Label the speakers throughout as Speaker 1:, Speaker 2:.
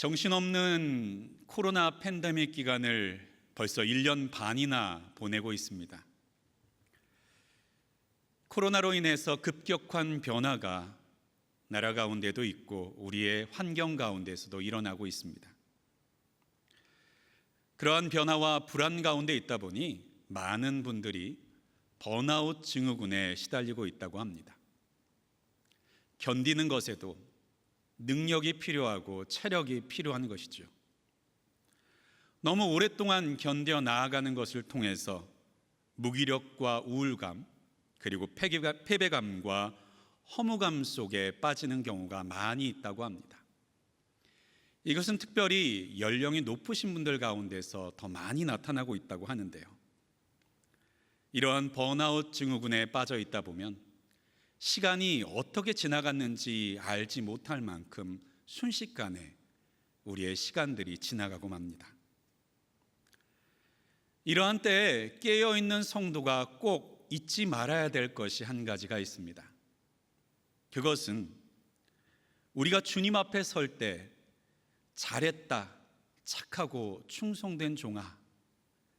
Speaker 1: 정신없는 코로나 팬데믹 기간을 벌써 1년 반이나 보내고 있습니다. 코로나로 인해서 급격한 변화가 나라 가운데도 있고 우리의 환경 가운데서도 일어나고 있습니다. 그러한 변화와 불안 가운데 있다 보니 많은 분들이 번아웃 증후군에 시달리고 있다고 합니다. 견디는 것에도 능력이 필요하고 체력이 필요한 것이죠. 너무 오랫동안 견뎌 나아가는 것을 통해서 무기력과 우울감, 그리고 패배감과 허무감 속에 빠지는 경우가 많이 있다고 합니다. 이것은 특별히 연령이 높으신 분들 가운데서 더 많이 나타나고 있다고 하는데요. 이러한 번아웃 증후군에 빠져 있다 보면 시간이 어떻게 지나갔는지 알지 못할 만큼 순식간에 우리의 시간들이 지나가고 맙니다. 이러한 때에 깨어있는 성도가 꼭 잊지 말아야 될 것이 한 가지가 있습니다. 그것은 우리가 주님 앞에 설 때 잘했다, 착하고 충성된 종아,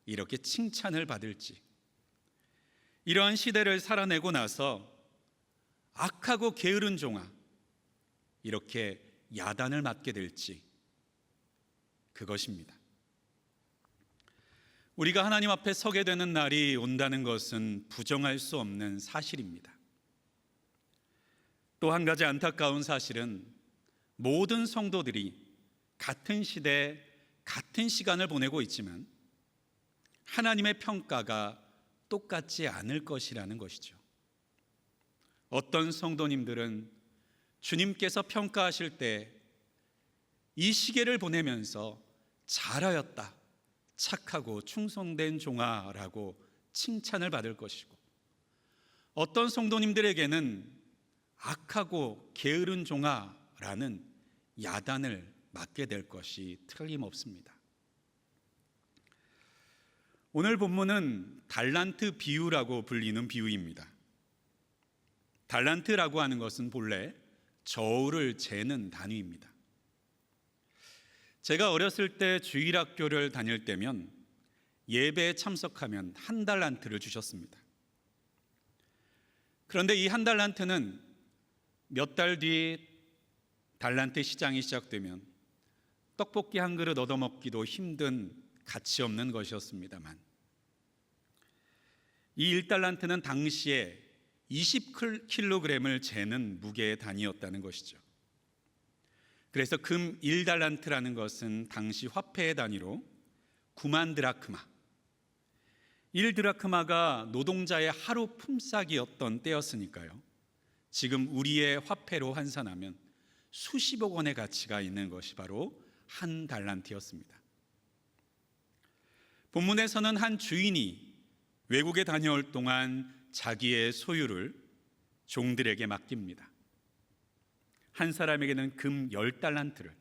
Speaker 1: 이렇게 칭찬을 받을지, 이러한 시대를 살아내고 나서 악하고 게으른 종아, 이렇게 야단을 맞게 될지, 그것입니다. 우리가 하나님 앞에 서게 되는 날이 온다는 것은 부정할 수 없는 사실입니다. 또 한 가지 안타까운 사실은 모든 성도들이 같은 시대, 같은 시간을 보내고 있지만 하나님의 평가가 똑같지 않을 것이라는 것이죠. 어떤 성도님들은 주님께서 평가하실 때 이 시계를 보내면서 잘하였다, 착하고 충성된 종아라고 칭찬을 받을 것이고, 어떤 성도님들에게는 악하고 게으른 종아라는 야단을 맞게 될 것이 틀림없습니다. 오늘 본문은 달란트 비유라고 불리는 비유입니다. 달란트라고 하는 것은 본래 저울을 재는 단위입니다. 제가 어렸을 때 주일학교를 다닐 때면 예배에 참석하면 한 달란트를 주셨습니다. 그런데 이 한 달란트는 몇 달 뒤 달란트 시장이 시작되면 떡볶이 한 그릇 얻어먹기도 힘든 가치 없는 것이었습니다만, 이 1달란트는 당시에 20kg을 재는 무게의 단위였다는 것이죠. 그래서 금 1달란트라는 것은 당시 화폐의 단위로 9만 드라크마, 1드라크마가 노동자의 하루 품삯이었던 때였으니까요, 지금 우리의 화폐로 환산하면 수십억 원의 가치가 있는 것이 바로 한 달란트였습니다. 본문에서는 한 주인이 외국에 다녀올 동안 자기의 소유를 종들에게 맡깁니다. 한 사람에게는 금 10달란트를,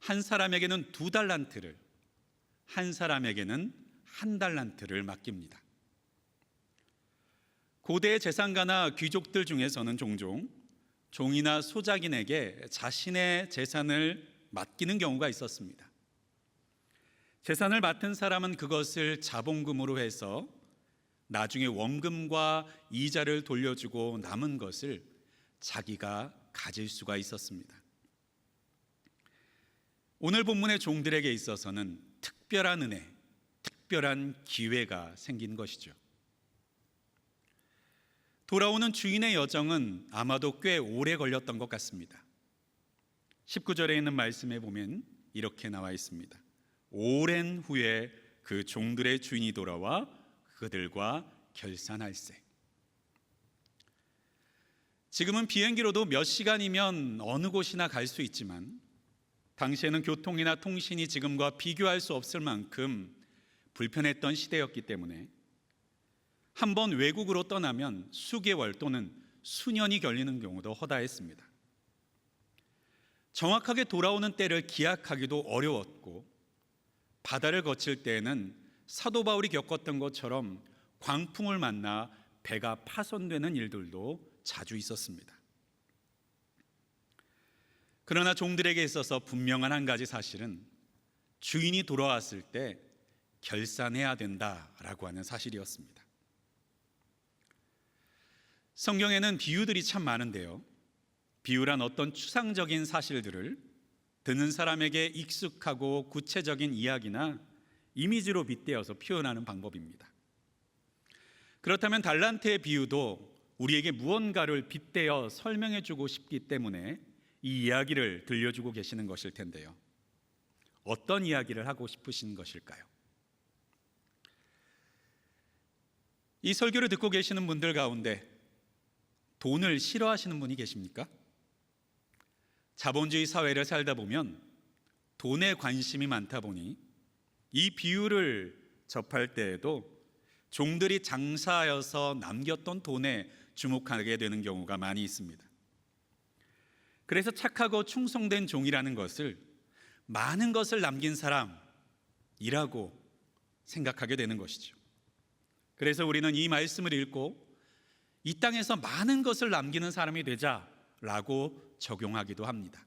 Speaker 1: 한 사람에게는 2달란트를, 한 사람에게는 1달란트를 맡깁니다. 고대의 재상가나 귀족들 중에서는 종종 종이나 소작인에게 자신의 재산을 맡기는 경우가 있었습니다. 재산을 맡은 사람은 그것을 자본금으로 해서 나중에 원금과 이자를 돌려주고 남은 것을 자기가 가질 수가 있었습니다. 오늘 본문의 종들에게 있어서는 특별한 은혜, 특별한 기회가 생긴 것이죠. 돌아오는 주인의 여정은 아마도 꽤 오래 걸렸던 것 같습니다. 19절에 있는 말씀에 보면 이렇게 나와 있습니다. 오랜 후에 그 종들의 주인이 돌아와 그들과 결산할세. 지금은 비행기로도 몇 시간이면 어느 곳이나 갈 수 있지만, 당시에는 교통이나 통신이 지금과 비교할 수 없을 만큼 불편했던 시대였기 때문에 한번 외국으로 떠나면 수개월 또는 수년이 걸리는 경우도 허다했습니다. 정확하게 돌아오는 때를 기약하기도 어려웠고, 바다를 거칠 때에는 사도 바울이 겪었던 것처럼 광풍을 만나 배가 파손되는 일들도 자주 있었습니다. 그러나 종들에게 있어서 분명한 한 가지 사실은 주인이 돌아왔을 때 결산해야 된다라고 하는 사실이었습니다. 성경에는 비유들이 참 많은데요, 비유란 어떤 추상적인 사실들을 듣는 사람에게 익숙하고 구체적인 이야기나 이미지로 빗대어서 표현하는 방법입니다. 그렇다면 달란트의 비유도 우리에게 무언가를 빗대어 설명해 주고 싶기 때문에 이 이야기를 들려주고 계시는 것일 텐데요, 어떤 이야기를 하고 싶으신 것일까요? 이 설교를 듣고 계시는 분들 가운데 돈을 싫어하시는 분이 계십니까? 자본주의 사회를 살다 보면 돈에 관심이 많다 보니 이 비유를 접할 때에도 종들이 장사하여서 남겼던 돈에 주목하게 되는 경우가 많이 있습니다. 그래서 착하고 충성된 종이라는 것을 많은 것을 남긴 사람이라고 생각하게 되는 것이죠. 그래서 우리는 이 말씀을 읽고 이 땅에서 많은 것을 남기는 사람이 되자라고 적용하기도 합니다.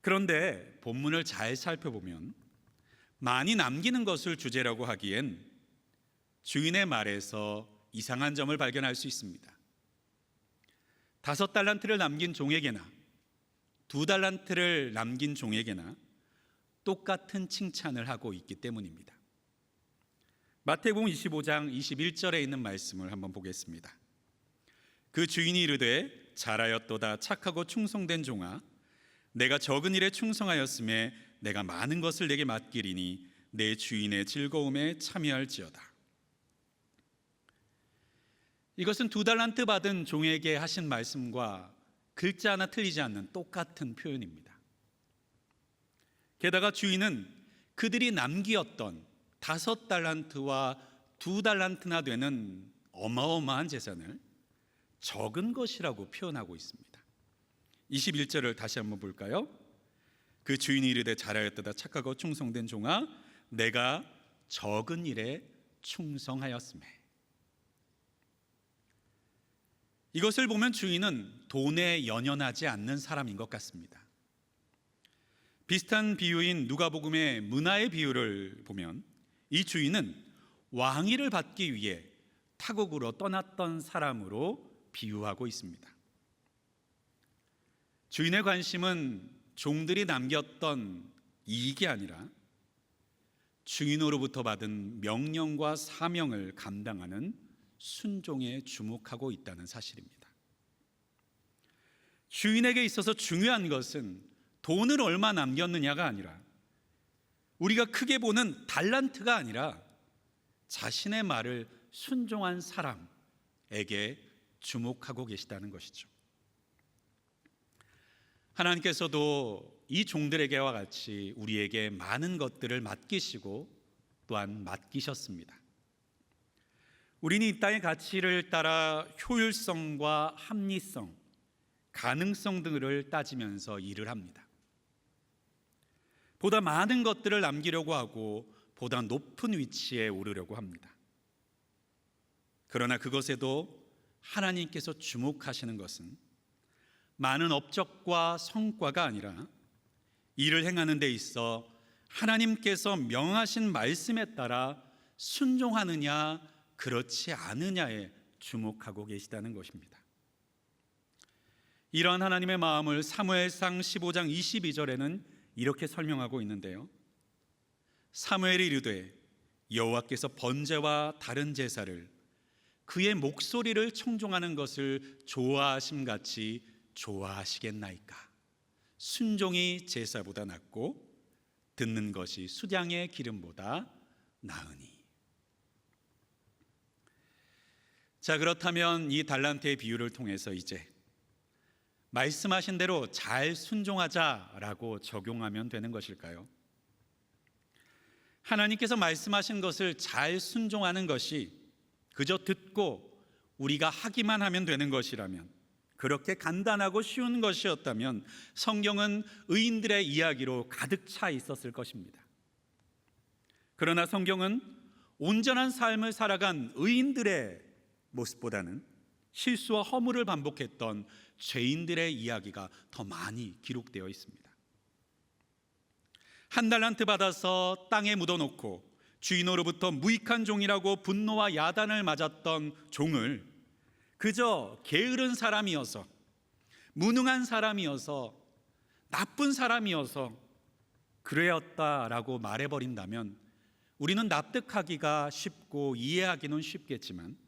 Speaker 1: 그런데 본문을 잘 살펴보면 많이 남기는 것을 주제라고 하기엔 주인의 말에서 이상한 점을 발견할 수 있습니다. 5달란트를 남긴 종에게나 2달란트를 남긴 종에게나 똑같은 칭찬을 하고 있기 때문입니다. 마태복음 25장 21절에 있는 말씀을 한번 보겠습니다. 그 주인이 이르되 잘하였도다 착하고 충성된 종아, 내가 적은 일에 충성하였음에 내가 많은 것을 내게 맡기리니 내 주인의 즐거움에 참여할지어다. 이것은 2달란트 받은 종에게 하신 말씀과 글자 하나 틀리지 않는 똑같은 표현입니다. 게다가 주인은 그들이 남기었던 5달란트와 2달란트나 되는 어마어마한 재산을 적은 것이라고 표현하고 있습니다. 21절을 다시 한번 볼까요? 그 주인이 이르되 잘하였도다 착하고 충성된 종아, 내가 적은 일에 충성하였음에. 이것을 보면 주인은 돈에 연연하지 않는 사람인 것 같습니다. 비슷한 비유인 누가복음의 문화의 비유를 보면 이 주인은 왕위를 받기 위해 타국으로 떠났던 사람으로 비유하고 있습니다. 주인의 관심은 종들이 남겼던 이익이 아니라 주인으로부터 받은 명령과 사명을 감당하는 순종에 주목하고 있다는 사실입니다. 주인에게 있어서 중요한 것은 돈을 얼마 남겼느냐가 아니라 우리가 크게 보는 달란트가 아니라 자신의 말을 순종한 사람에게 주목하고 계시다는 것이죠. 하나님께서도 이 종들에게와 같이 우리에게 많은 것들을 맡기시고 또한 맡기셨습니다. 우리는 이 땅의 가치를 따라 효율성과 합리성, 가능성 등을 따지면서 일을 합니다. 보다 많은 것들을 남기려고 하고 보다 높은 위치에 오르려고 합니다. 그러나 그것에도 하나님께서 주목하시는 것은 많은 업적과 성과가 아니라 일을 행하는 데 있어 하나님께서 명하신 말씀에 따라 순종하느냐 그렇지 않느냐에 주목하고 계시다는 것입니다. 이러한 하나님의 마음을 사무엘상 15장 22절에는 이렇게 설명하고 있는데요, 사무엘이 이르되 여호와께서 번제와 다른 제사를 그의 목소리를 청종하는 것을 좋아하심같이 좋아하시겠나이까. 순종이 제사보다 낫고 듣는 것이 수량의 기름보다 나으니. 자, 그렇다면 이 달란트의 비유를 통해서 이제 말씀하신 대로 잘 순종하자라고 적용하면 되는 것일까요? 하나님께서 말씀하신 것을 잘 순종하는 것이 그저 듣고 우리가 하기만 하면 되는 것이라면, 그렇게 간단하고 쉬운 것이었다면 성경은 의인들의 이야기로 가득 차 있었을 것입니다. 그러나 성경은 온전한 삶을 살아간 의인들의 모습보다는 실수와 허물을 반복했던 죄인들의 이야기가 더 많이 기록되어 있습니다. 한 달란트 받아서 땅에 묻어놓고 주인으로부터 무익한 종이라고 분노와 야단을 맞았던 종을 그저 게으른 사람이어서, 무능한 사람이어서, 나쁜 사람이어서 그래였다라고 말해버린다면 우리는 납득하기가 쉽고 이해하기는 쉽겠지만,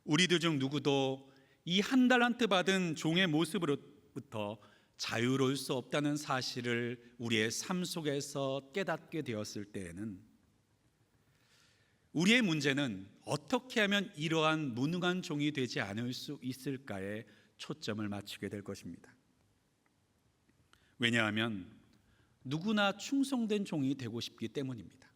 Speaker 1: 우리들 중 누구도 이 한 달란트 받은 종의 모습으로부터 자유로울 수 없다는 사실을 우리의 삶 속에서 깨닫게 되었을 때에는 우리의 문제는 어떻게 하면 이러한 무능한 종이 되지 않을 수 있을까에 초점을 맞추게 될 것입니다. 왜냐하면 누구나 충성된 종이 되고 싶기 때문입니다.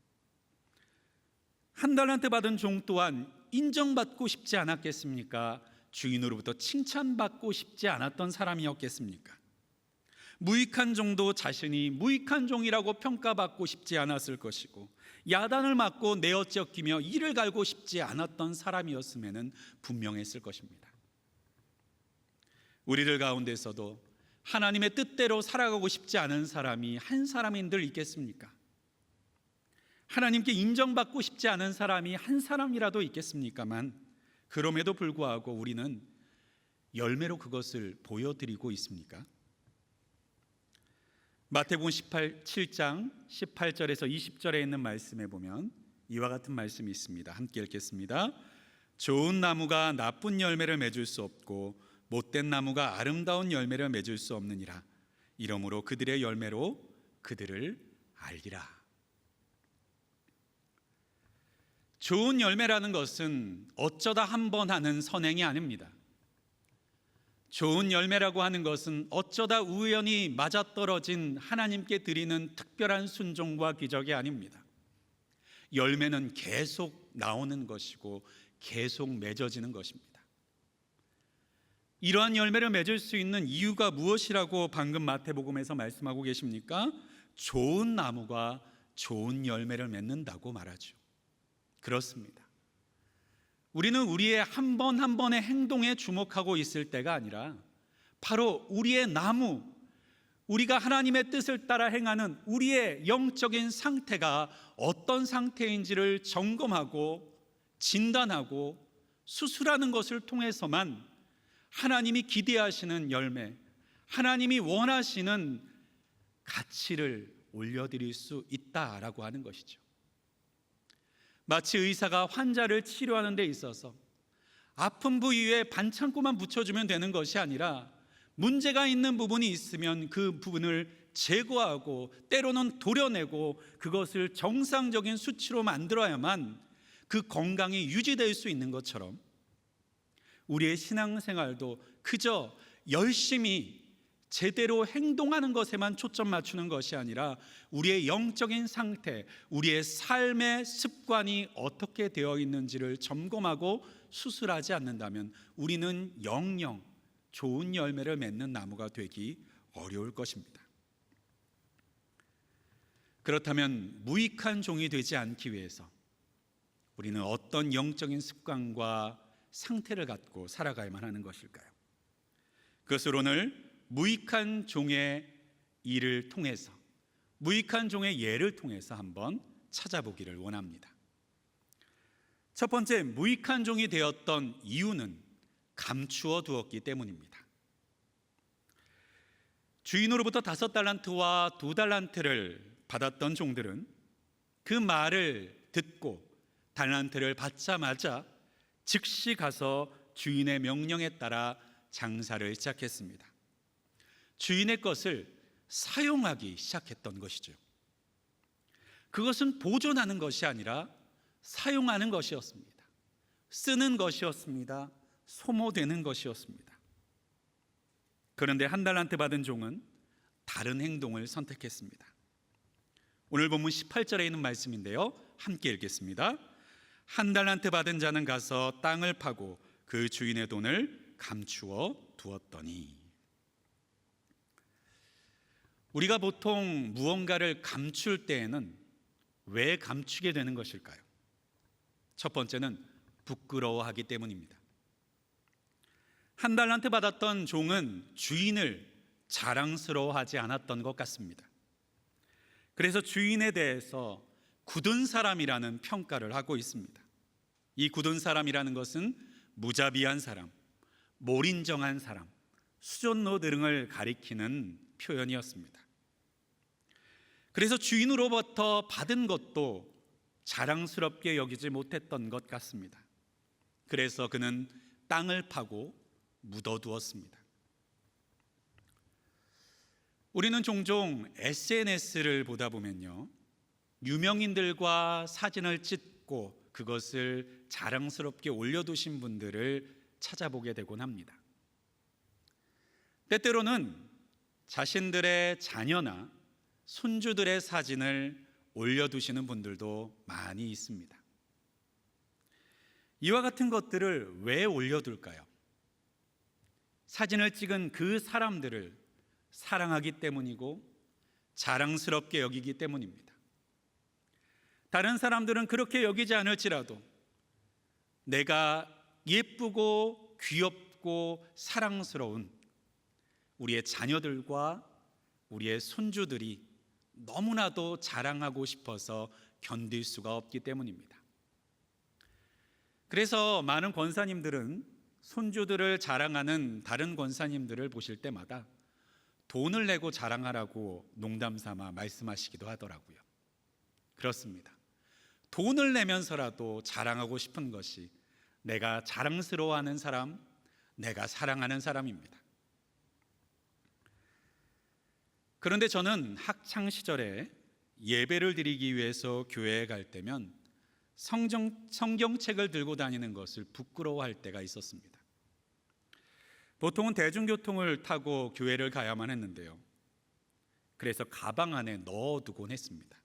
Speaker 1: 한 달란트 받은 종 또한 인정받고 싶지 않았겠습니까? 주인으로부터 칭찬받고 싶지 않았던 사람이었겠습니까? 무익한 종도 자신이 무익한 종이라고 평가받고 싶지 않았을 것이고, 야단을 맞고 내어쫓기며 이를 갈고 싶지 않았던 사람이었음에는 분명했을 것입니다. 우리들 가운데서도 하나님의 뜻대로 살아가고 싶지 않은 사람이 한 사람인들 있겠습니까? 하나님께 인정받고 싶지 않은 사람이 한 사람이라도 있겠습니까만, 그럼에도 불구하고 우리는 열매로 그것을 보여드리고 있습니까? 마태복음 7장 18절에서 20절에 있는 말씀에 보면 이와 같은 말씀이 있습니다. 함께 읽겠습니다. 좋은 나무가 나쁜 열매를 맺을 수 없고 못된 나무가 아름다운 열매를 맺을 수 없느니라. 이러므로 그들의 열매로 그들을 알리라. 좋은 열매라는 것은 어쩌다 한번 하는 선행이 아닙니다. 좋은 열매라고 하는 것은 어쩌다 우연히 맞아떨어진 하나님께 드리는 특별한 순종과 기적이 아닙니다. 열매는 계속 나오는 것이고 계속 맺어지는 것입니다. 이러한 열매를 맺을 수 있는 이유가 무엇이라고 방금 마태복음에서 말씀하고 계십니까? 좋은 나무가 좋은 열매를 맺는다고 말하죠. 그렇습니다. 우리는 우리의 한 번 한 번의 행동에 주목하고 있을 때가 아니라 바로 우리의 나무, 우리가 하나님의 뜻을 따라 행하는 우리의 영적인 상태가 어떤 상태인지를 점검하고 진단하고 수술하는 것을 통해서만 하나님이 기대하시는 열매, 하나님이 원하시는 가치를 올려드릴 수 있다라고 하는 것이죠. 마치 의사가 환자를 치료하는 데 있어서 아픈 부위에 반창고만 붙여주면 되는 것이 아니라 문제가 있는 부분이 있으면 그 부분을 제거하고 때로는 도려내고 그것을 정상적인 수치로 만들어야만 그 건강이 유지될 수 있는 것처럼 우리의 신앙생활도 그저 열심히 제대로 행동하는 것에만 초점 맞추는 것이 아니라 우리의 영적인 상태, 우리의 삶의 습관이 어떻게 되어 있는지를 점검하고 수술하지 않는다면 우리는 영영 좋은 열매를 맺는 나무가 되기 어려울 것입니다. 그렇다면 무익한 종이 되지 않기 위해서 우리는 어떤 영적인 습관과 상태를 갖고 살아가야만 하는 것일까요? 그것을 오늘 무익한 종의 일을 통해서, 무익한 종의 예를 통해서 한번 찾아보기를 원합니다. 첫 번째, 무익한 종이 되었던 이유는 감추어 두었기 때문입니다. 주인으로부터 5달란트와 2달란트를 받았던 종들은 그 말을 듣고 달란트를 받자마자 즉시 가서 주인의 명령에 따라 장사를 시작했습니다. 주인의 것을 사용하기 시작했던 것이죠. 그것은 보존하는 것이 아니라 사용하는 것이었습니다. 쓰는 것이었습니다. 소모되는 것이었습니다. 그런데 1달란트 받은 종은 다른 행동을 선택했습니다. 오늘 본문 18절에 있는 말씀인데요, 함께 읽겠습니다. 1달란트 받은 자는 가서 땅을 파고 그 주인의 돈을 감추어 두었더니. 우리가 보통 무언가를 감출 때에는 왜 감추게 되는 것일까요? 첫 번째는 부끄러워하기 때문입니다. 한 달란트 받았던 종은 주인을 자랑스러워하지 않았던 것 같습니다. 그래서 주인에 대해서 굳은 사람이라는 평가를 하고 있습니다. 이 굳은 사람이라는 것은 무자비한 사람, 몰인정한 사람, 수존노 등을 가리키는 표현이었습니다. 그래서 주인으로부터 받은 것도 자랑스럽게 여기지 못했던 것 같습니다. 그래서 그는 땅을 파고 묻어두었습니다. 우리는 종종 SNS를 보다 보면요, 유명인들과 사진을 찍고 그것을 자랑스럽게 올려두신 분들을 찾아보게 되곤 합니다. 때때로는 자신들의 자녀나 손주들의 사진을 올려두시는 분들도 많이 있습니다. 이와 같은 것들을 왜 올려둘까요? 사진을 찍은 그 사람들을 사랑하기 때문이고 자랑스럽게 여기기 때문입니다. 다른 사람들은 그렇게 여기지 않을지라도 내가 예쁘고 귀엽고 사랑스러운 우리의 자녀들과 우리의 손주들이 너무나도 자랑하고 싶어서 견딜 수가 없기 때문입니다. 그래서 많은 권사님들은 손주들을 자랑하는 다른 권사님들을 보실 때마다 돈을 내고 자랑하라고 농담 삼아 말씀하시기도 하더라고요. 그렇습니다. 돈을 내면서라도 자랑하고 싶은 것이 내가 자랑스러워하는 사람, 내가 사랑하는 사람입니다. 그런데 저는 학창 시절에 예배를 드리기 위해서 교회에 갈 때면 성경책을 들고 다니는 것을 부끄러워할 때가 있었습니다. 보통은 대중교통을 타고 교회를 가야만 했는데요, 그래서 가방 안에 넣어두곤 했습니다.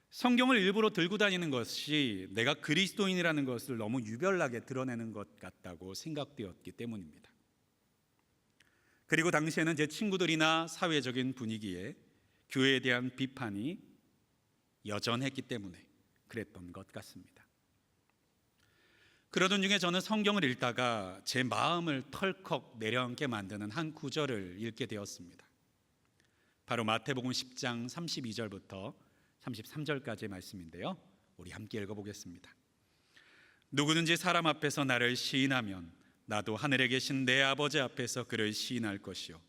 Speaker 1: 성경을 일부러 들고 다니는 것이 내가 그리스도인이라는 것을 너무 유별나게 드러내는 것 같다고 생각되었기 때문입니다. 그리고 당시에는 제 친구들이나 사회적인 분위기에 교회에 대한 비판이 여전했기 때문에 그랬던 것 같습니다. 그러던 중에 저는 성경을 읽다가 제 마음을 털컥 내려앉게 만드는 한 구절을 읽게 되었습니다. 바로 마태복음 10장 32절부터 33절까지의 말씀인데요, 우리 함께 읽어보겠습니다. 누구든지 사람 앞에서 나를 시인하면 나도 하늘에 계신 내 아버지 앞에서 그를 시인할 것이요,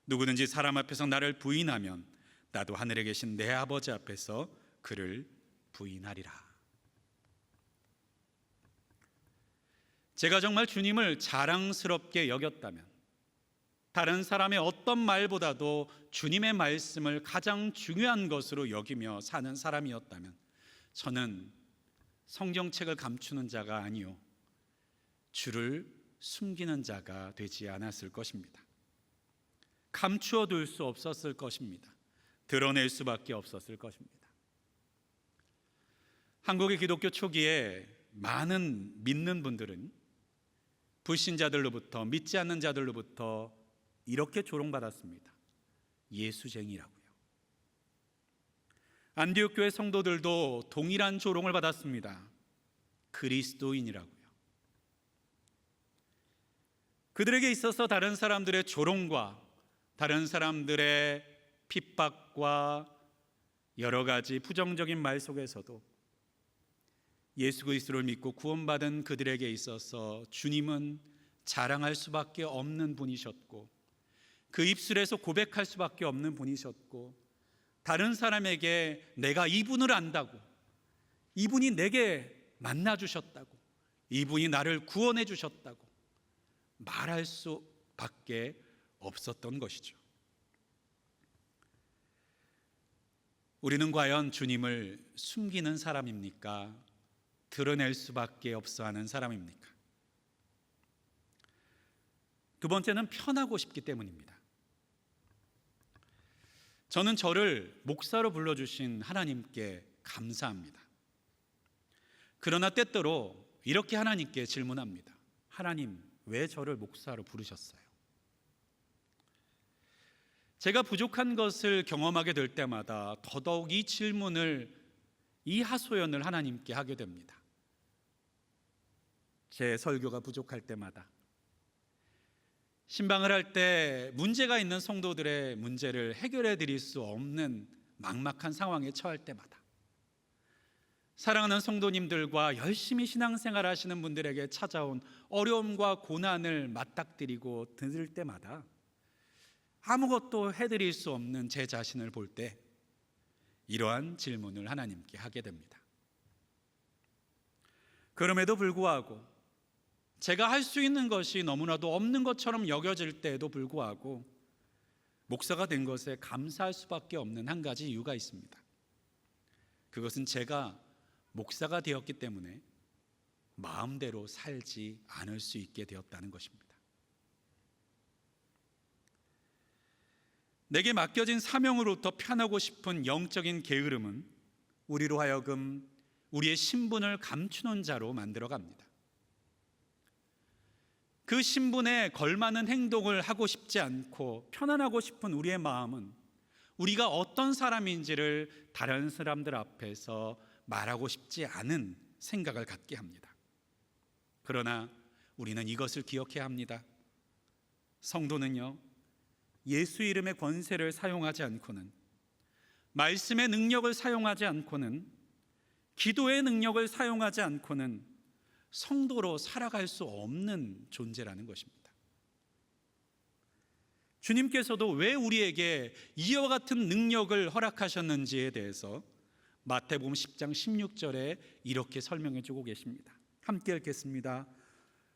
Speaker 1: 누구든지 사람 앞에서 나를 부인하면 나도 하늘에 계신 내 아버지 앞에서 그를 부인하리라. 제가 정말 주님을 자랑스럽게 여겼다면, 다른 사람의 어떤 말보다도 주님의 말씀을 가장 중요한 것으로 여기며 사는 사람이었다면, 저는 성경책을 감추는 자가 아니요 주를 숨기는 자가 되지 않았을 것입니다. 감추어 둘 수 없었을 것입니다. 드러낼 수밖에 없었을 것입니다. 한국의 기독교 초기에 많은 믿는 분들은 불신자들로부터, 믿지 않는 자들로부터 이렇게 조롱받았습니다. 예수쟁이라고요. 안디옥 교회 성도들도 동일한 조롱을 받았습니다. 그리스도인이라고요. 그들에게 있어서 다른 사람들의 조롱과 다른 사람들의 핍박과 여러 가지 부정적인 말 속에서도 예수 그리스도를 믿고 구원받은 그들에게 있어서 주님은 자랑할 수밖에 없는 분이셨고, 그 입술에서 고백할 수밖에 없는 분이셨고, 다른 사람에게 내가 이분을 안다고, 이분이 내게 만나주셨다고, 이분이 나를 구원해 주셨다고 말할 수밖에 없었던 것이죠. 우리는 과연 주님을 숨기는 사람입니까? 드러낼 수밖에 없어 하는 사람입니까? 두 번째는 편하고 싶기 때문입니다. 저는 저를 목사로 불러주신 하나님께 감사합니다. 그러나 때때로 이렇게 하나님께 질문합니다. 하나님, 왜 저를 목사로 부르셨어요? 제가 부족한 것을 경험하게 될 때마다 더더욱 이 질문을, 이 하소연을 하나님께 하게 됩니다. 제 설교가 부족할 때마다, 신방을 할 때 문제가 있는 성도들의 문제를 해결해 드릴 수 없는 막막한 상황에 처할 때마다, 사랑하는 성도님들과 열심히 신앙생활 하시는 분들에게 찾아온 어려움과 고난을 맞닥뜨리고 들을 때마다 아무것도 해드릴 수 없는 제 자신을 볼 때 이러한 질문을 하나님께 하게 됩니다. 그럼에도 불구하고 제가 할 수 있는 것이 너무나도 없는 것처럼 여겨질 때에도 불구하고 목사가 된 것에 감사할 수밖에 없는 한 가지 이유가 있습니다. 그것은 제가 목사가 되었기 때문에 마음대로 살지 않을 수 있게 되었다는 것입니다. 내게 맡겨진 사명으로부터 편하고 싶은 영적인 게으름은 우리로 하여금 우리의 신분을 감추는 자로 만들어갑니다. 그 신분에 걸맞는 행동을 하고 싶지 않고 편안하고 싶은 우리의 마음은 우리가 어떤 사람인지를 다른 사람들 앞에서 말하고 싶지 않은 생각을 갖게 합니다. 그러나 우리는 이것을 기억해야 합니다. 성도는요, 예수 이름의 권세를 사용하지 않고는, 말씀의 능력을 사용하지 않고는, 기도의 능력을 사용하지 않고는 성도로 살아갈 수 없는 존재라는 것입니다. 주님께서도 왜 우리에게 이와 같은 능력을 허락하셨는지에 대해서 마태복음 10장 16절에 이렇게 설명해 주고 계십니다. 함께 읽겠습니다.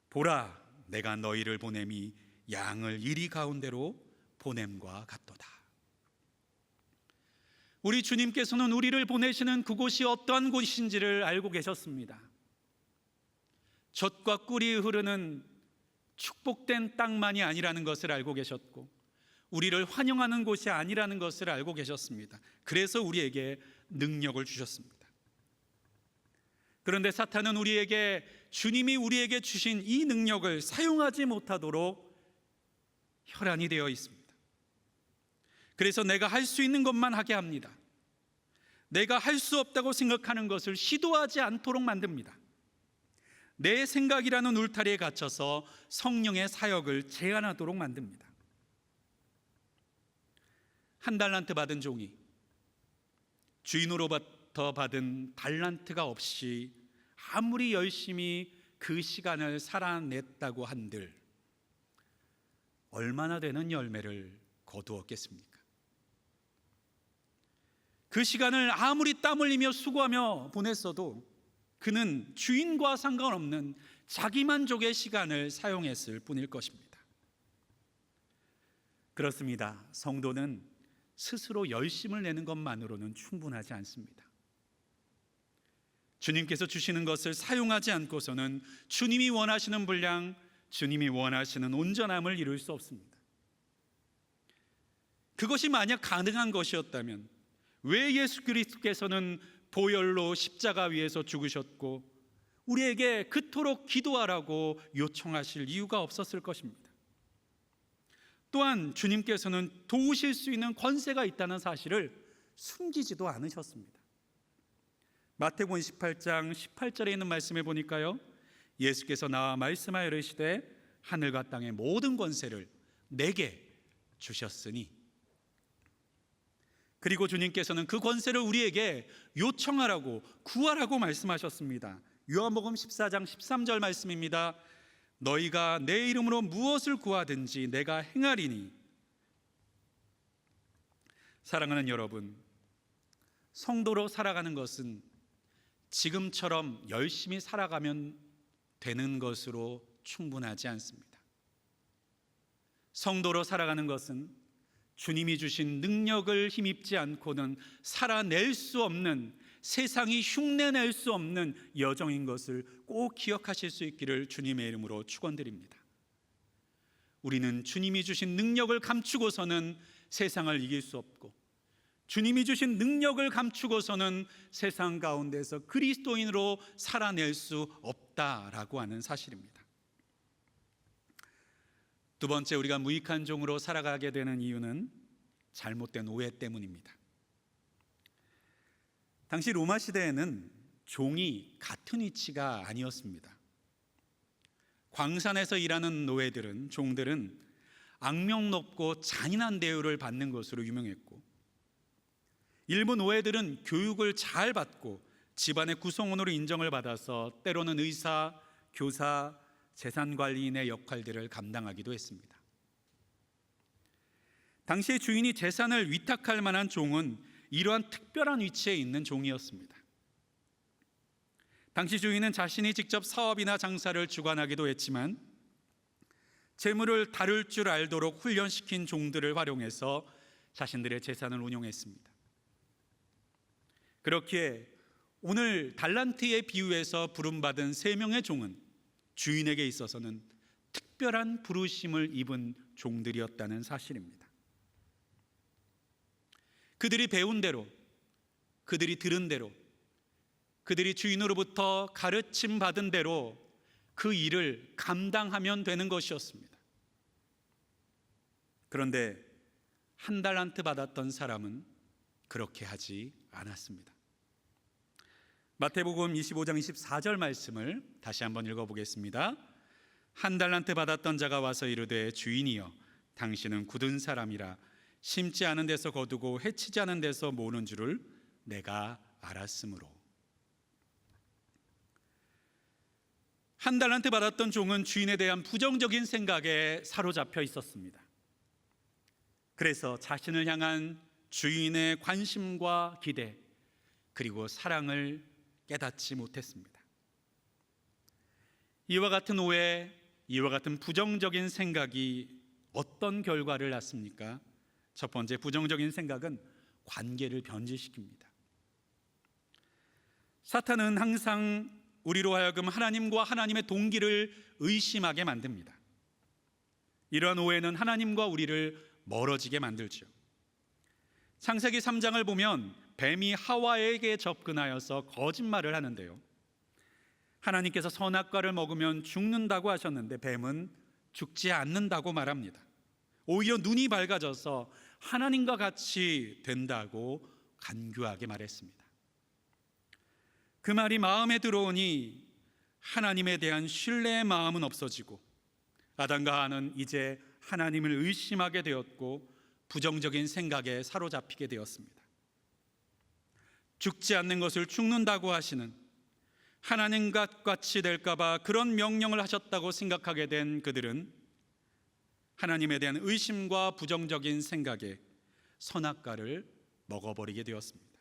Speaker 1: 보라, 내가 너희를 보냄이 양을 이리 가운데로 보냄과 같도다. 우리 주님께서는 우리를 보내시는 그곳이 어떠한 곳인지를 알고 계셨습니다. 젖과 꿀이 흐르는 축복된 땅만이 아니라는 것을 알고 계셨고, 우리를 환영하는 곳이 아니라는 것을 알고 계셨습니다. 그래서 우리에게 능력을 주셨습니다. 그런데 사탄은 우리에게, 주님이 우리에게 주신 이 능력을 사용하지 못하도록 혈안이 되어 있습니다. 그래서 내가 할 수 있는 것만 하게 합니다. 내가 할 수 없다고 생각하는 것을 시도하지 않도록 만듭니다. 내 생각이라는 울타리에 갇혀서 성령의 사역을 제한하도록 만듭니다. 한 달란트 받은 종이 주인으로부터 받은 달란트가 없이 아무리 열심히 그 시간을 살아냈다고 한들 얼마나 되는 열매를 거두었겠습니까? 그 시간을 아무리 땀 흘리며 수고하며 보냈어도 그는 주인과 상관없는 자기만족의 시간을 사용했을 뿐일 것입니다. 그렇습니다. 성도는 스스로 열심을 내는 것만으로는 충분하지 않습니다. 주님께서 주시는 것을 사용하지 않고서는 주님이 원하시는 분량, 주님이 원하시는 온전함을 이룰 수 없습니다. 그것이 만약 가능한 것이었다면 왜 예수 그리스도께서는 보혈로 십자가 위에서 죽으셨고 우리에게 그토록 기도하라고 요청하실 이유가 없었을 것입니다. 또한 주님께서는 도우실 수 있는 권세가 있다는 사실을 숨기지도 않으셨습니다. 마태복음 18장 18절에 있는 말씀에 보니까요, 예수께서 나와 말씀하여 이르시되 하늘과 땅의 모든 권세를 내게 주셨으니, 그리고 주님께서는 그 권세를 우리에게 요청하라고, 구하라고 말씀하셨습니다. 요한복음 14장 13절 말씀입니다. 너희가 내 이름으로 무엇을 구하든지 내가 행하리니. 사랑하는 여러분, 성도로 살아가는 것은 지금처럼 열심히 살아가면 되는 것으로 충분하지 않습니다. 성도로 살아가는 것은 주님이 주신 능력을 힘입지 않고는 살아낼 수 없는, 세상이 흉내낼 수 없는 여정인 것을 꼭 기억하실 수 있기를 주님의 이름으로 축원드립니다. 우리는 주님이 주신 능력을 감추고서는 세상을 이길 수 없고, 주님이 주신 능력을 감추고서는 세상 가운데서 그리스도인으로 살아낼 수 없다라고 하는 사실입니다. 두 번째, 우리가 무익한 종으로 살아가게 되는 이유는 잘못된 오해 때문입니다. 당시 로마 시대에는 종이 같은 위치가 아니었습니다. 광산에서 일하는 노예들은, 종들은 악명 높고 잔인한 대우를 받는 것으로 유명했고, 일부 노예들은 교육을 잘 받고 집안의 구성원으로 인정을 받아서 때로는 의사, 교사, 재산관리인의 역할들을 감당하기도 했습니다. 당시에 주인이 재산을 위탁할 만한 종은 이러한 특별한 위치에 있는 종이었습니다. 당시 주인은 자신이 직접 사업이나 장사를 주관하기도 했지만 재물을 다룰 줄 알도록 훈련시킨 종들을 활용해서 자신들의 재산을 운용했습니다. 그렇기에 오늘 달란트의 비유에서 부름받은 3명의 종은 주인에게 있어서는 특별한 부르심을 입은 종들이었다는 사실입니다. 그들이 배운 대로, 그들이 들은 대로, 그들이 주인으로부터 가르침 받은 대로 그 일을 감당하면 되는 것이었습니다. 그런데 1달란트 받았던 사람은 그렇게 하지 않았습니다. 마태복음 25장 24절 말씀을 다시 한번 읽어보겠습니다. 1달란트 받았던 자가 와서 이르되 주인이여 당신은 굳은 사람이라 심지 않은 데서 거두고 해치지 않은 데서 모으는 줄을 내가 알았으므로. 1달란트 받았던 종은 주인에 대한 부정적인 생각에 사로잡혀 있었습니다. 그래서 자신을 향한 주인의 관심과 기대 그리고 사랑을 깨닫지 못했습니다. 이와 같은 오해, 이와 같은 부정적인 생각이 어떤 결과를 낳습니까? 첫 번째, 부정적인 생각은 관계를 변질시킵니다. 사탄은 항상 우리로 하여금 하나님과 하나님의 동기를 의심하게 만듭니다. 이러한 오해는 하나님과 우리를 멀어지게 만들죠. 창세기 3장을 보면 뱀이 하와에게 접근하여서 거짓말을 하는데요, 하나님께서 선악과를 먹으면 죽는다고 하셨는데 뱀은 죽지 않는다고 말합니다. 오히려 눈이 밝아져서 하나님과 같이 된다고 간교하게 말했습니다. 그 말이 마음에 들어오니 하나님에 대한 신뢰의 마음은 없어지고 아담과 하와는 이제 하나님을 의심하게 되었고 부정적인 생각에 사로잡히게 되었습니다. 죽지 않는 것을 죽는다고 하시는, 하나님과 같이 될까 봐 그런 명령을 하셨다고 생각하게 된 그들은 하나님에 대한 의심과 부정적인 생각에 선악과를 먹어버리게 되었습니다.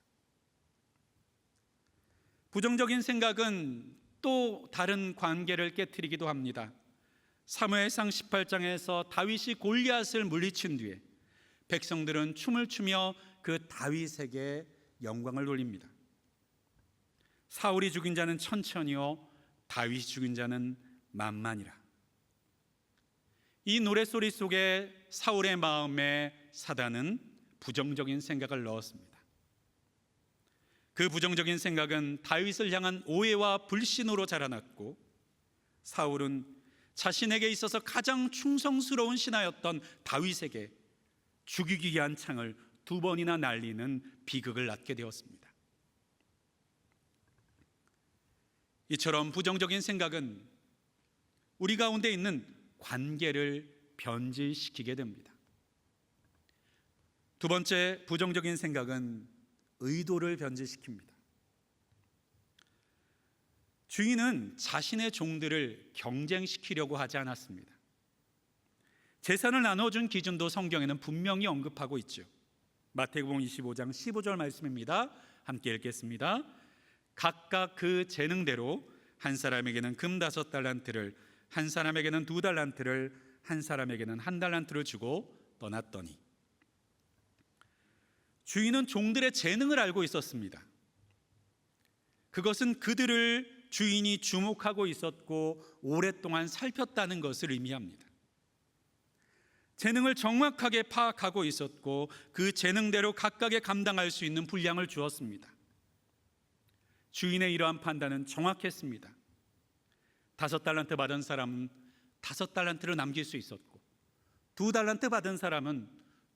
Speaker 1: 부정적인 생각은 또 다른 관계를 깨트리기도 합니다. 사무엘상 18장에서 다윗이 골리앗을 물리친 뒤에 백성들은 춤을 추며 그 다윗에게 영광을 돌립니다. 사울이 죽인 자는 천천히요 다윗이 죽인 자는 만만이라. 이 노랫소리 속에 사울의 마음에 사단은 부정적인 생각을 넣었습니다. 그 부정적인 생각은 다윗을 향한 오해와 불신으로 자라났고, 사울은 자신에게 있어서 가장 충성스러운 신하였던 다윗에게 죽이기 위한 창을 2번이나 날리는 비극을 낳게 되었습니다. 이처럼 부정적인 생각은 우리 가운데 있는 관계를 변질시키게 됩니다. 두 번째, 부정적인 생각은 의도를 변질시킵니다. 주인은 자신의 종들을 경쟁시키려고 하지 않았습니다. 재산을 나눠준 기준도 성경에는 분명히 언급하고 있죠. 마태복음 25장 15절 말씀입니다. 함께 읽겠습니다. 각각 그 재능대로 한 사람에게는 금 5달란트를, 한 사람에게는 2달란트를, 한 사람에게는 1달란트를 주고 떠났더니. 주인은 종들의 재능을 알고 있었습니다. 그것은 그들을 주인이 주목하고 있었고 오랫동안 살폈다는 것을 의미합니다. 재능을 정확하게 파악하고 있었고 그 재능대로 각각에 감당할 수 있는 분량을 주었습니다. 주인의 이러한 판단은 정확했습니다. 5달란트 받은 사람은 5달란트를 남길 수 있었고 2달란트 받은 사람은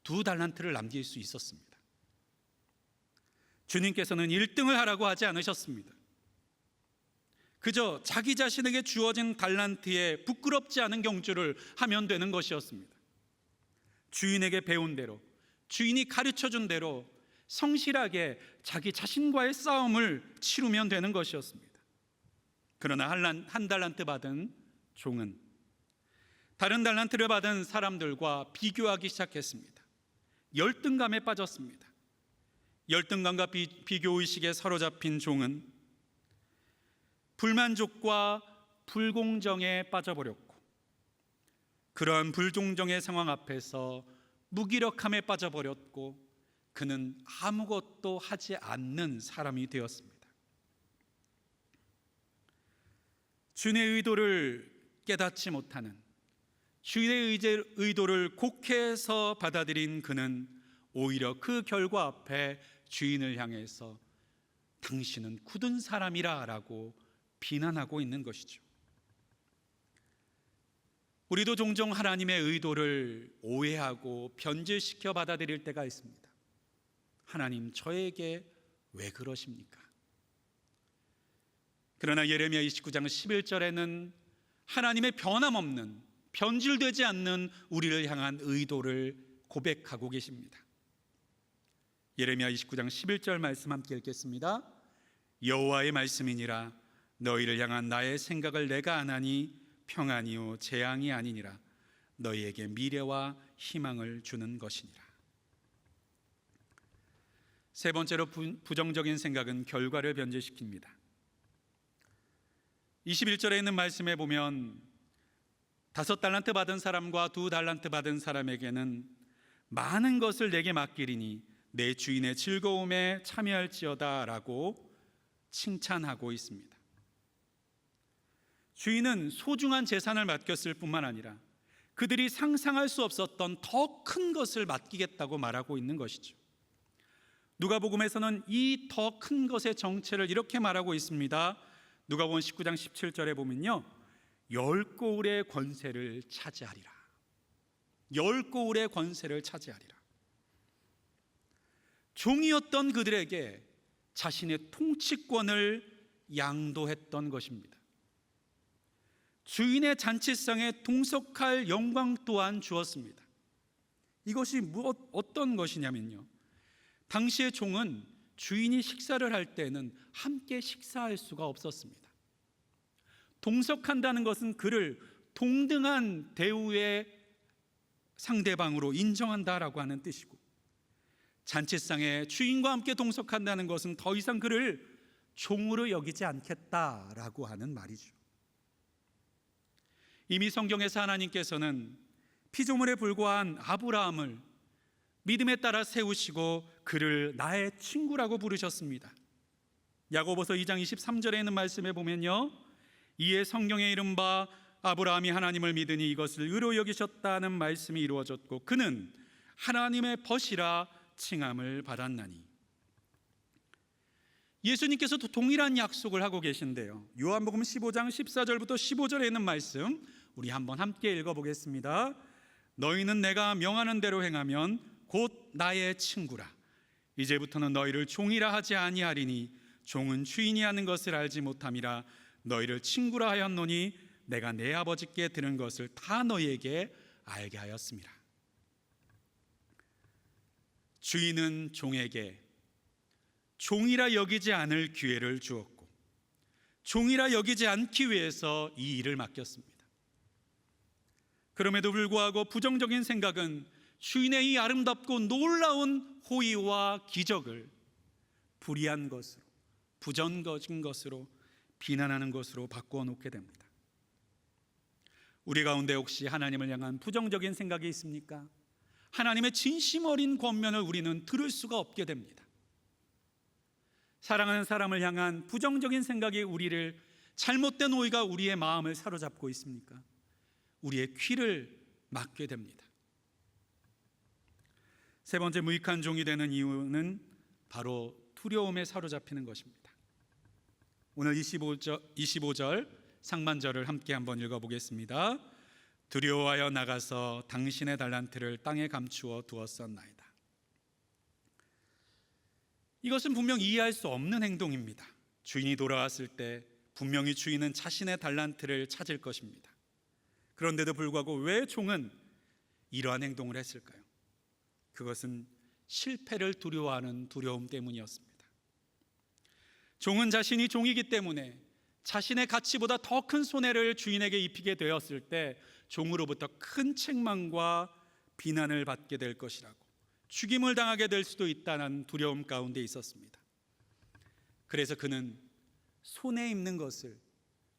Speaker 1: 2달란트를 남길 수 있었습니다. 주님께서는 1등을 하라고 하지 않으셨습니다. 그저 자기 자신에게 주어진 달란트에 부끄럽지 않은 경주를 하면 되는 것이었습니다. 주인에게 배운 대로, 주인이 가르쳐준 대로 성실하게 자기 자신과의 싸움을 치르면 되는 것이었습니다. 그러나 한 달란트 받은 종은 다른 달란트를 받은 사람들과 비교하기 시작했습니다. 열등감에 빠졌습니다. 열등감과 비교의식에 사로잡힌 종은 불만족과 불공정에 빠져버렸고, 그러한 불공정의 상황 앞에서 무기력함에 빠져버렸고, 그는 아무것도 하지 않는 사람이 되었습니다. 주인의 의도를 깨닫지 못하는, 주인의 의도를 곡해서 받아들인 그는 오히려 그 결과 앞에 주인을 향해서 당신은 굳은 사람이라 라고 비난하고 있는 것이죠. 우리도 종종 하나님의 의도를 오해하고 변질시켜 받아들일 때가 있습니다. 하나님, 저에게 왜 그러십니까? 그러나 예레미야 29장 11절에는 하나님의 변함없는, 변질되지 않는 우리를 향한 의도를 고백하고 계십니다. 예레미야 29장 11절 말씀 함께 읽겠습니다. 여호와의 말씀이니라. 너희를 향한 나의 생각을 내가 아나니 평안이요 재앙이 아니니라. 너희에게 미래와 희망을 주는 것이니라. 세 번째로 부정적인 생각은 결과를 변질시킵니다. 21절에 있는 말씀에 보면 5달란트 받은 사람과 2달란트 받은 사람에게는 많은 것을 내게 맡기리니 내 주인의 즐거움에 참여할지어다 라고 칭찬하고 있습니다. 주인은 소중한 재산을 맡겼을 뿐만 아니라 그들이 상상할 수 없었던 더 큰 것을 맡기겠다고 말하고 있는 것이죠. 누가복음에서는 이 더 큰 것의 정체를 이렇게 말하고 있습니다. 누가복음 19장 17절에 보면요, 10고울의 권세를 차지하리라. 10고울의 권세를 차지하리라. 종이었던 그들에게 자신의 통치권을 양도했던 것입니다. 주인의 잔치상에 동석할 영광 또한 주었습니다. 이것이 어떤 것이냐면요, 당시의 종은 주인이 식사를 할 때는 함께 식사할 수가 없었습니다. 동석한다는 것은 그를 동등한 대우의 상대방으로 인정한다라고 하는 뜻이고, 잔치상에 주인과 함께 동석한다는 것은 더 이상 그를 종으로 여기지 않겠다라고 하는 말이죠. 이미 성경에서 하나님께서는 피조물에 불과한 아브라함을 믿음에 따라 세우시고 그를 나의 친구라고 부르셨습니다. 야고보서 2장 23절에 있는 말씀에 보면요, 이에 성경에 이른 바 아브라함이 하나님을 믿으니 이것을 의로 여기셨다는 말씀이 이루어졌고 그는 하나님의 벗이라 칭함을 받았나니. 예수님께서도 동일한 약속을 하고 계신데요, 요한복음 15장 14절부터 15절에 있는 말씀 우리 한번 함께 읽어보겠습니다. 너희는 내가 명하는 대로 행하면 곧 나의 친구라. 이제부터는 너희를 종이라 하지 아니하리니 종은 주인이 하는 것을 알지 못함이라. 너희를 친구라 하였노니 내가 내 아버지께 들은 것을 다 너희에게 알게 하였습니다. 주인은 종에게 종이라 여기지 않을 기회를 주었고 종이라 여기지 않기 위해서 이 일을 맡겼습니다. 그럼에도 불구하고 부정적인 생각은 주인의 이 아름답고 놀라운 호의와 기적을 불의한 것으로, 부정적인 것으로, 비난하는 것으로 바꾸어 놓게 됩니다. 우리 가운데 혹시 하나님을 향한 부정적인 생각이 있습니까? 하나님의 진심 어린 권면을 우리는 들을 수가 없게 됩니다. 사랑하는 사람을 향한 부정적인 생각이 우리를, 잘못된 오해가 우리의 마음을 사로잡고 있습니까? 우리의 귀를 막게 됩니다. 세 번째 무익한 종이 되는 이유는 바로 두려움에 사로잡히는 것입니다. 오늘 25절 상반절을 함께 한번 읽어보겠습니다. 두려워하여 나가서 당신의 달란트를 땅에 감추어 두었었나이다. 이것은 분명 이해할 수 없는 행동입니다. 주인이 돌아왔을 때 분명히 주인은 자신의 달란트를 찾을 것입니다. 그런데도 불구하고 왜 종은 이러한 행동을 했을까요? 그것은 실패를 두려워하는 두려움 때문이었습니다. 종은 자신이 종이기 때문에 자신의 가치보다 더 큰 손해를 주인에게 입히게 되었을 때 종으로부터 큰 책망과 비난을 받게 될 것이라고, 죽임을 당하게 될 수도 있다는 두려움 가운데 있었습니다. 그래서 그는 손해 입는 것을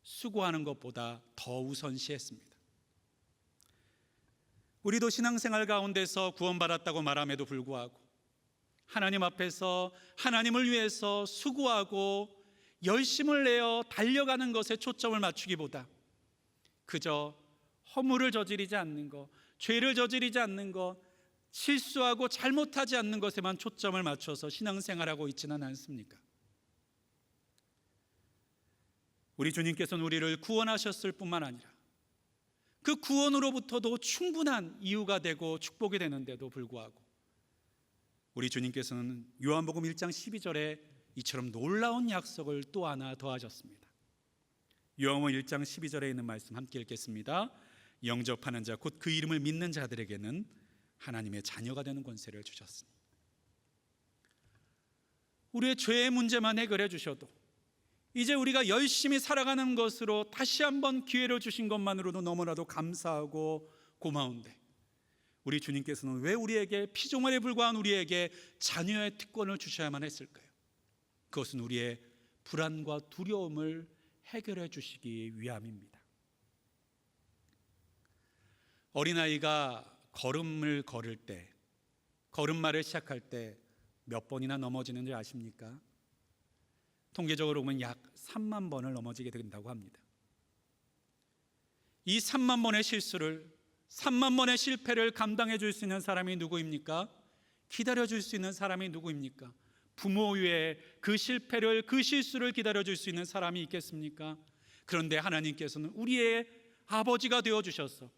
Speaker 1: 수고하는 것보다 더 우선시했습니다. 우리도 신앙생활 가운데서 구원받았다고 말함에도 불구하고 하나님 앞에서 하나님을 위해서 수고하고 열심을 내어 달려가는 것에 초점을 맞추기보다 그저 허물을 저지르지 않는 것, 죄를 저지르지 않는 것, 실수하고 잘못하지 않는 것에만 초점을 맞춰서 신앙생활하고 있지는 않습니까? 우리 주님께서는 우리를 구원하셨을 뿐만 아니라 그 구원으로부터도 충분한 이유가 되고 축복이 되는데도 불구하고 우리 주님께서는 요한복음 1장 12절에 이처럼 놀라운 약속을 또 하나 더하셨습니다. 요한복음 1장 12절에 있는 말씀 함께 읽겠습니다. 영접하는 자 곧 그 이름을 믿는 자들에게는 하나님의 자녀가 되는 권세를 주셨으니. 우리의 죄의 문제만 해결해 주셔도 이제 우리가 열심히 살아가는 것으로 다시 한번 기회를 주신 것만으로도 너무나도 감사하고 고마운데 우리 주님께서는 왜 우리에게, 피조물에 불과한 우리에게 자녀의 특권을 주셔야만 했을까요? 그것은 우리의 불안과 두려움을 해결해 주시기 위함입니다. 어린아이가 걸음을 걸을 때, 걸음마를 시작할 때 몇 번이나 넘어지는지 아십니까? 통계적으로 보면 약 3만 번을 넘어지게 된다고 합니다. 이 3만 번의 실수를, 3만 번의 실패를 감당해 줄 수 있는 사람이 누구입니까? 기다려 줄 수 있는 사람이 누구입니까? 부모 외에 그 실패를, 그 실수를 기다려 줄 수 있는 사람이 있겠습니까? 그런데 하나님께서는 우리의 아버지가 되어 주셔서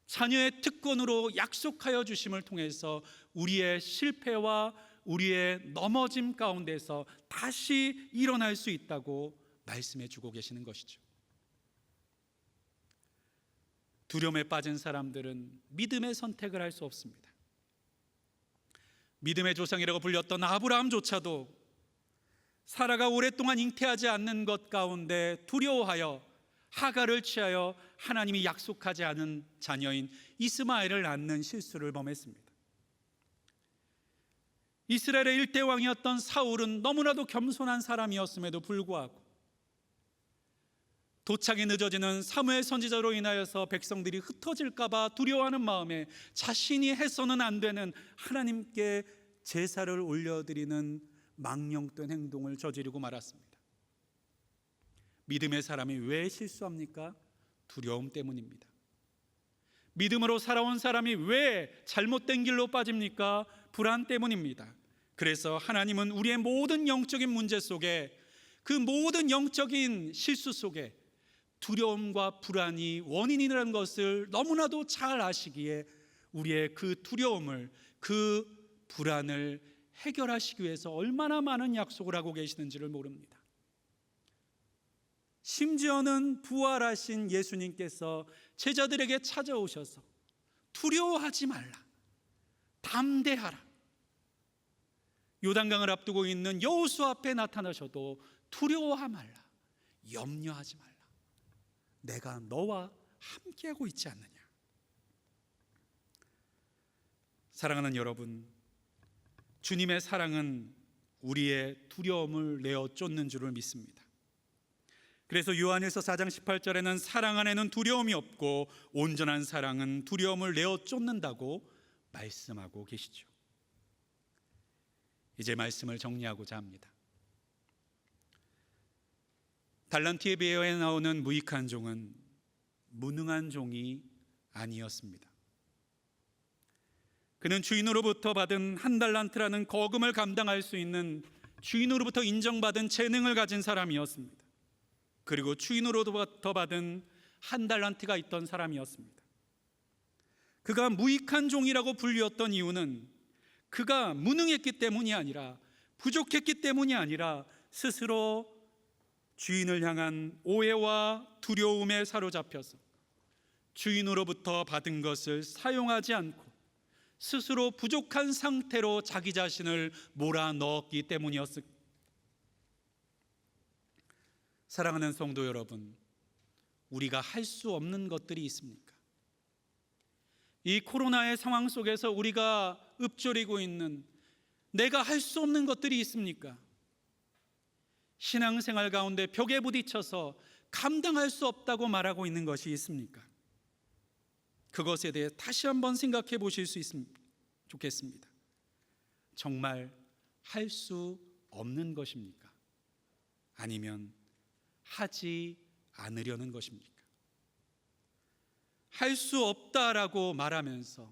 Speaker 1: 자녀의 특권으로 약속하여 주심을 통해서 우리의 실패와 우리의 넘어짐 가운데서 다시 일어날 수 있다고 말씀해 주고 계시는 것이죠. 두려움에 빠진 사람들은 믿음의 선택을 할 수 없습니다. 믿음의 조상이라고 불렸던 아브라함조차도 사라가 오랫동안 잉태하지 않는 것 가운데 두려워하여 하갈을 취하여 하나님이 약속하지 않은 자녀인 이스마엘을 낳는 실수를 범했습니다. 이스라엘의 일대 왕이었던 사울은 너무나도 겸손한 사람이었음에도 불구하고 도착이 늦어지는 사무엘 선지자로 인하여서 백성들이 흩어질까 봐 두려워하는 마음에 자신이 해서는 안 되는 하나님께 제사를 올려드리는 망령된 행동을 저지르고 말았습니다. 믿음의 사람이 왜 실수합니까? 두려움 때문입니다. 믿음으로 살아온 사람이 왜 잘못된 길로 빠집니까? 불안 때문입니다. 그래서 하나님은 우리의 모든 영적인 문제 속에, 그 모든 영적인 실수 속에 두려움과 불안이 원인이라는 것을 너무나도 잘 아시기에 우리의 그 두려움을, 그 불안을 해결하시기 위해서 얼마나 많은 약속을 하고 계시는지를 모릅니다. 심지어는 부활하신 예수님께서 제자들에게 찾아오셔서 두려워하지 말라, 담대하라, 요단강을 앞두고 있는 여호수아 앞에 나타나셔도 두려워하지 말라, 염려하지 말라, 내가 너와 함께하고 있지 않느냐. 사랑하는 여러분, 주님의 사랑은 우리의 두려움을 내어 쫓는 줄을 믿습니다. 그래서 요한일서 4장 18절에는 사랑 안에는 두려움이 없고 온전한 사랑은 두려움을 내어 쫓는다고 말씀하고 계시죠. 이제 말씀을 정리하고자 합니다. 달란트의 배어에 나오는 무익한 종은 무능한 종이 아니었습니다. 그는 주인으로부터 받은 한 달란트라는 거금을 감당할 수 있는, 주인으로부터 인정받은 재능을 가진 사람이었습니다. 그리고 주인으로부터 받은 한 달란트가 있던 사람이었습니다. 그가 무익한 종이라고 불렸던 이유는 그가 무능했기 때문이 아니라, 부족했기 때문이 아니라 스스로 주인을 향한 오해와 두려움에 사로잡혀서 주인으로부터 받은 것을 사용하지 않고 스스로 부족한 상태로 자기 자신을 몰아넣었기 때문이었습니다. 사랑하는 성도 여러분, 우리가 할 수 없는 것들이 있습니까? 이 코로나의 상황 속에서 우리가 읊조리고 있는 내가 할 수 없는 것들이 있습니까? 신앙생활 가운데 벽에 부딪혀서 감당할 수 없다고 말하고 있는 것이 있습니까? 그것에 대해 다시 한번 생각해 보실 수 있으면 좋겠습니다. 정말 할 수 없는 것입니까? 아니면 하지 않으려는 것입니까? 할 수 없다라고 말하면서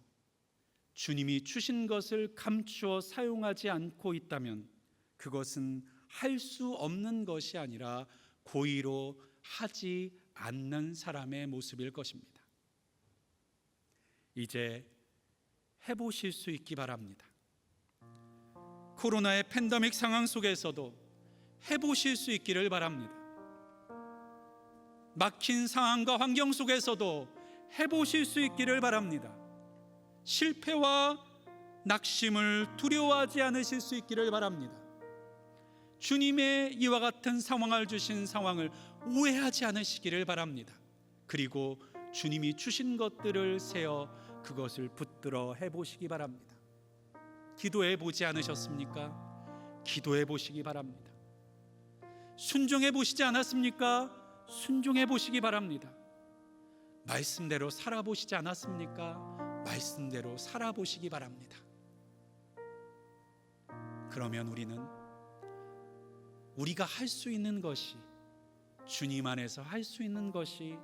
Speaker 1: 주님이 주신 것을 감추어 사용하지 않고 있다면 그것은 할 수 없는 것이 아니라 고의로 하지 않는 사람의 모습일 것입니다. 이제 해보실 수 있기 바랍니다. 코로나의 팬데믹 상황 속에서도 해보실 수 있기를 바랍니다. 막힌 상황과 환경 속에서도 해보실 수 있기를 바랍니다. 실패와 낙심을 두려워하지 않으실 수 있기를 바랍니다. 주님의 이와 같은 상황을 주신 상황을 오해하지 않으시기를 바랍니다. 그리고 주님이 주신 것들을 세어 그것을 붙들어 해보시기 바랍니다. 기도해 보지 않으셨습니까? 기도해 보시기 바랍니다. 순종해 보시지 않았습니까? 순종해 보시기 바랍니다. 말씀대로 살아보시지 않았습니까? 말씀대로 살아보시기 바랍니다. 그러면 우리는 우리가 할 수 있는 것이, 주님 안에서 할 수 있는 것이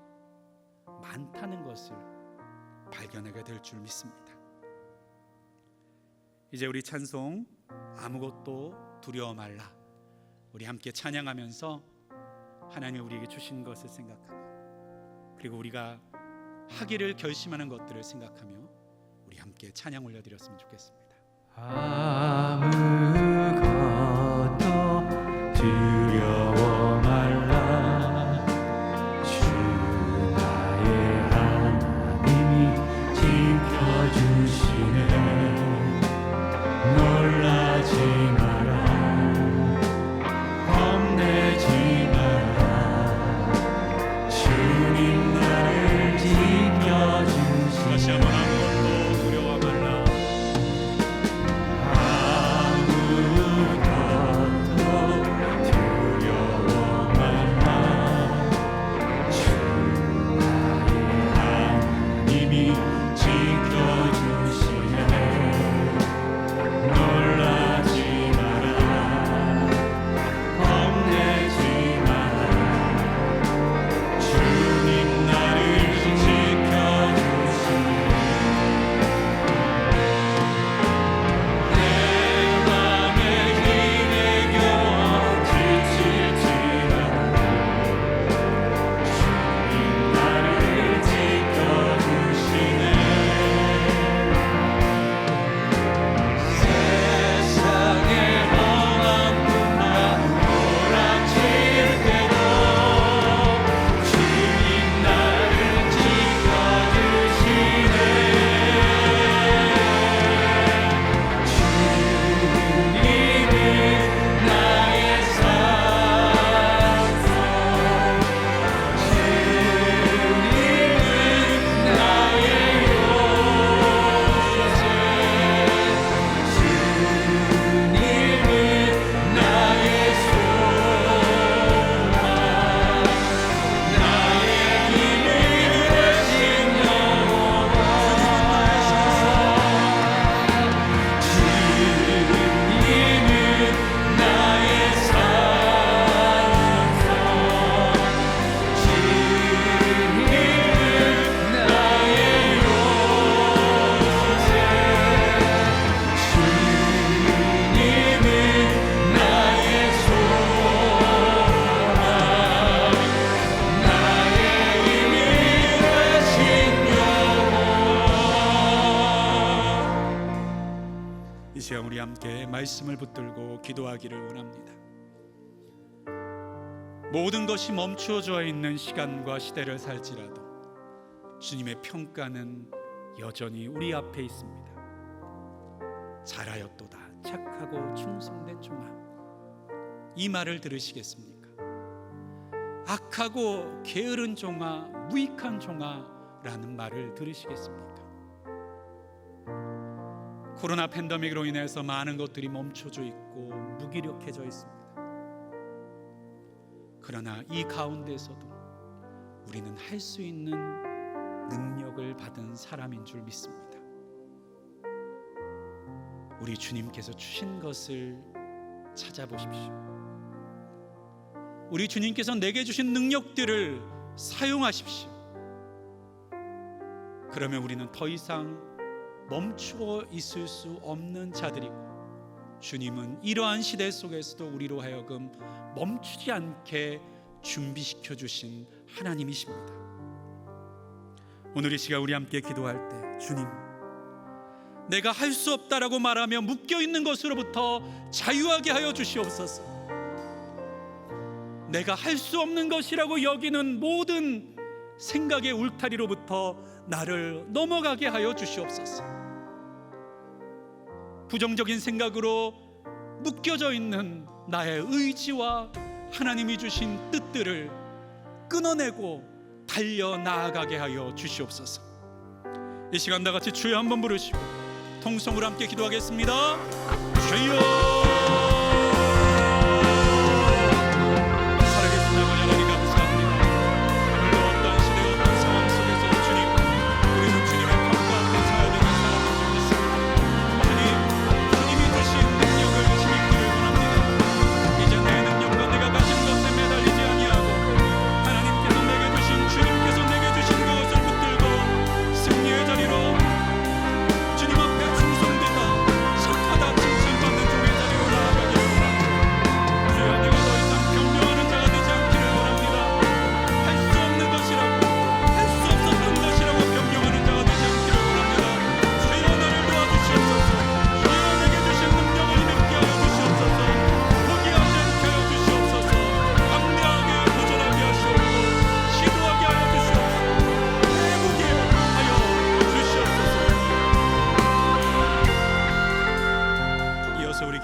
Speaker 1: 많다는 것을 발견하게 될 줄 믿습니다. 이제 우리 찬송 아무것도 두려워 말라, 우리 함께 찬양하면서 하나님이 우리에게 주신 것을 생각하며, 그리고 우리가 하기를 결심하는 것들을 생각하며 우리 함께 찬양 올려드렸으면 좋겠습니다.
Speaker 2: 아무것도 두려워 말라. 주 나의 하나님이 지켜주시네. 놀라지 마라, 겁내지 마라. 주님 나를 지켜주시네.
Speaker 1: 다시 한번 아무것도 두려워 말라. 이 시간 우리 함께 말씀을 붙들고 기도하기를 원합니다. 모든 것이 멈추어져 있는 시간과 시대를 살지라도 주님의 평가는 여전히 우리 앞에 있습니다. 잘하였도다 착하고 충성된 종아, 이 말을 들으시겠습니까? 악하고 게으른 종아, 무익한 종아라는 말을 들으시겠습니까? 코로나 팬데믹으로 인해서 많은 것들이 멈춰져 있고 무기력해져 있습니다. 그러나 이 가운데서도 우리는 할 수 있는 능력을 받은 사람인 줄 믿습니다. 우리 주님께서 주신 것을 찾아보십시오. 우리 주님께서 내게 주신 능력들을 사용하십시오. 그러면 우리는 더 이상 멈추어 있을 수 없는 자들이고, 주님은 이러한 시대 속에서도 우리로 하여금 멈추지 않게 준비시켜 주신 하나님이십니다. 오늘 이 시간 우리 함께 기도할 때, 주님, 내가 할 수 없다라고 말하며 묶여 있는 것으로부터 자유하게 하여 주시옵소서. 내가 할 수 없는 것이라고 여기는 모든 생각의 울타리로부터 나를 넘어가게 하여 주시옵소서. 부정적인 생각으로 묶여져 있는 나의 의지와 하나님이 주신 뜻들을 끊어내고 달려 나아가게 하여 주시옵소서. 이 시간 다 같이 주여 한번 부르시고 통성으로 함께 기도하겠습니다. 주여,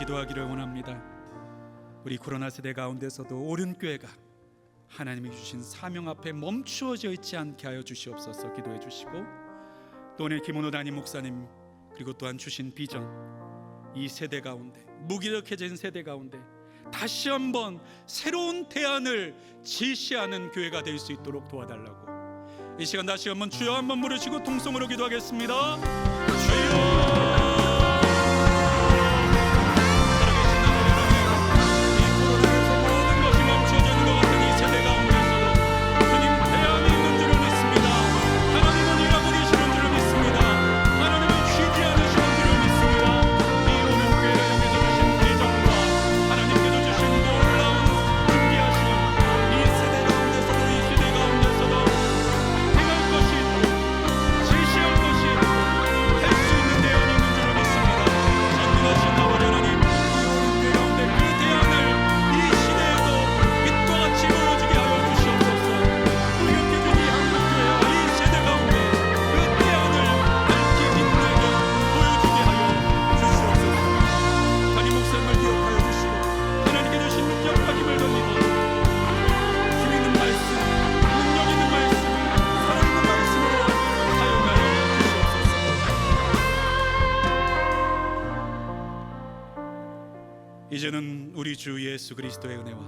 Speaker 1: 기도하기를 원합니다. 우리 코로나 세대 가운데서도 옳은 교회가 하나님이 주신 사명 앞에 멈추어져 있지 않게 하여 주시옵소서. 기도해 주시고, 또 오늘 김원호 담임 목사님 그리고 또한 주신 비전, 이 세대 가운데, 무기력해진 세대 가운데 다시 한번 새로운 대안을 제시하는 교회가 될 수 있도록 도와달라고, 이 시간 다시 한번 주여 한번 부르시고 통성으로 기도하겠습니다. 주여, 이제는 우리 주 예수 그리스도의 은혜와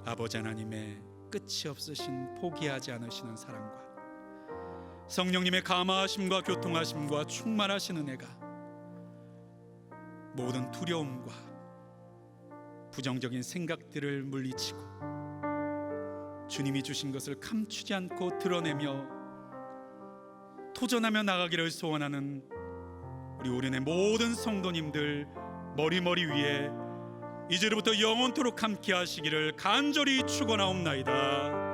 Speaker 1: 아버지 하나님의 끝이 없으신 포기하지 않으시는 사랑과 성령님의 감화하심과 교통하심과 충만하신 은혜가 모든 두려움과 부정적인 생각들을 물리치고 주님이 주신 것을 감추지 않고 드러내며 도전하며 나가기를 소원하는 우리 오륜의 모든 성도님들 머리 위에 이제로부터 영원토록 함께 하시기를 간절히 축원하옵나이다.